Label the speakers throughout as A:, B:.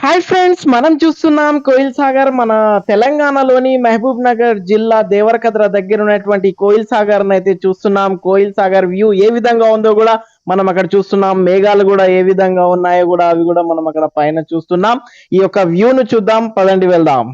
A: Hi friends, మనం చూస్తున్నాం కోయిల్ సాగర్ మన తెలంగాణలోని మహబూబ్ నగర్ జిల్లా దేవరకద్ర దగ్గర ఉన్నటువంటి కోయిల్ సాగర్ అయితే చూస్తున్నాం. కోయిల్ సాగర్ వ్యూ ఏ విధంగా ఉందో కూడా మనం అక్కడ చూస్తున్నాం. మేఘాలు కూడా ఏ విధంగా ఉన్నాయో కూడా అవి కూడా మనం అక్కడ పైన చూస్తున్నాం. ఈ యొక్క వ్యూను చూద్దాం, పదండి వెళ్దాం.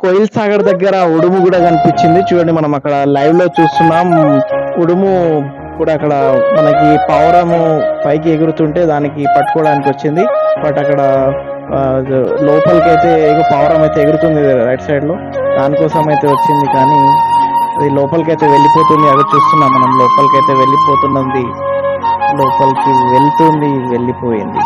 A: కోయిల్ సాగర్ దగ్గర ఉడుము కూడా కనిపించింది చూడండి. మనం అక్కడ లైవ్ లో చూస్తున్నాం. ఉడుము కూడా అక్కడ మనకి పావురము పైకి ఎగురుతుంటే దానికి పట్టుకోవడానికి వచ్చింది. బట్ అక్కడ లోపలికి అయితే పావురం అయితే ఎగురుతుంది రైట్ సైడ్ లో, దానికోసం అయితే వచ్చింది. కానీ అది లోపలికి అయితే వెళ్ళిపోతుంది. అక్కడ చూస్తున్నాం మనం, లోపలికి అయితే వెళ్ళిపోతున్నది, లోపలికి వెళ్తుంది, వెళ్ళిపోయింది.